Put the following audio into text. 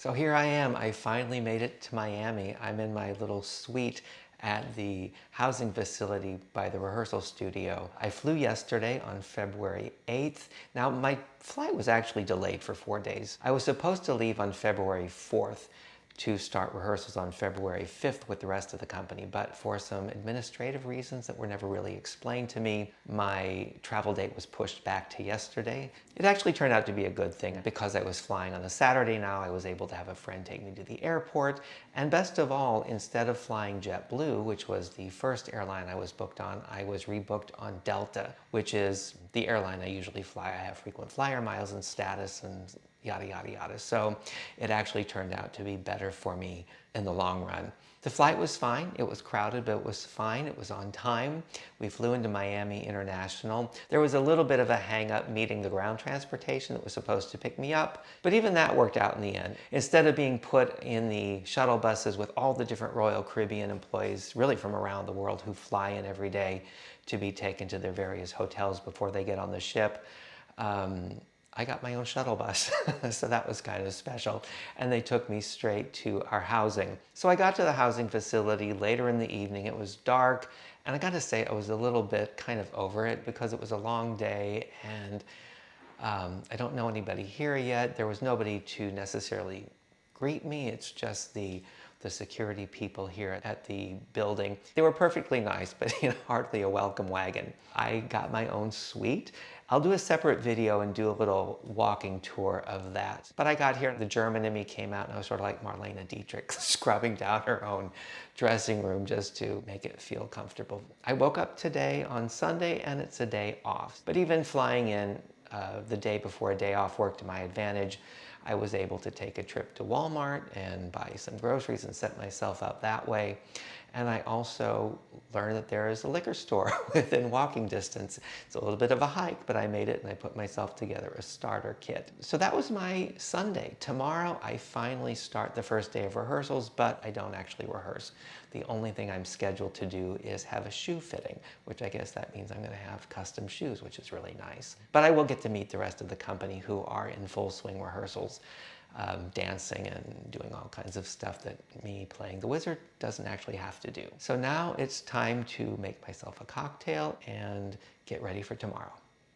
So here I am. I finally made it to Miami. I'm in my little suite at the housing facility by the rehearsal studio. I flew yesterday on February 8th. Now, my flight was actually delayed for 4 days. I was supposed to leave on February 4th to start rehearsals on February 5th with the rest of the company, but for some administrative reasons that were never really explained to me, my travel date was pushed back to yesterday. It actually turned out to be a good thing because I was flying on a Saturday now. I was able to have a friend take me to the airport, and best of all, instead of flying JetBlue, which was the first airline I was booked on, I was rebooked on Delta, which is the airline I usually fly. I have frequent flyer miles and status and yada, yada, yada. So it actually turned out to be better for me in the long run. The flight was fine. It was crowded, but it was fine. It was on time. We flew into Miami International. There was a little bit of a hang-up meeting the ground transportation that was supposed to pick me up, but even that worked out in the end. Instead of being put in the shuttle buses with all the different Royal Caribbean employees, really from around the world, who fly in every day to be taken to their various hotels before they get on the ship, I got my own shuttle bus, so that was kind of special. And they took me straight to our housing. So I got to the housing facility later in the evening. It was dark, and I got to say I was a little bit kind of over it because it was a long day, and I don't know anybody here yet. There was nobody to necessarily greet me. It's just the security people here at the building. They were perfectly nice, but hardly a welcome wagon. I got my own suite. I'll do a separate video and do a little walking tour of that. But I got here, the German in me came out, and I was sort of like Marlene Dietrich, scrubbing down her own dressing room just to make it feel comfortable. I woke up today on Sunday, and it's a day off. But even flying in the day before a day off worked to my advantage. I was able to take a trip to Walmart and buy some groceries and set myself up that way. And I also learned that there is a liquor store within walking distance. It's a little bit of a hike, but I made it, and I put myself together a starter kit. So that was my Sunday. Tomorrow, I finally start the first day of rehearsals, but I don't actually rehearse. The only thing I'm scheduled to do is have a shoe fitting, which I guess that means I'm going to have custom shoes, which is really nice. But I will get to meet the rest of the company who are in full swing rehearsals, dancing and doing all kinds of stuff that me playing the wizard doesn't actually have to do. So now it's time to make myself a cocktail and get ready for tomorrow.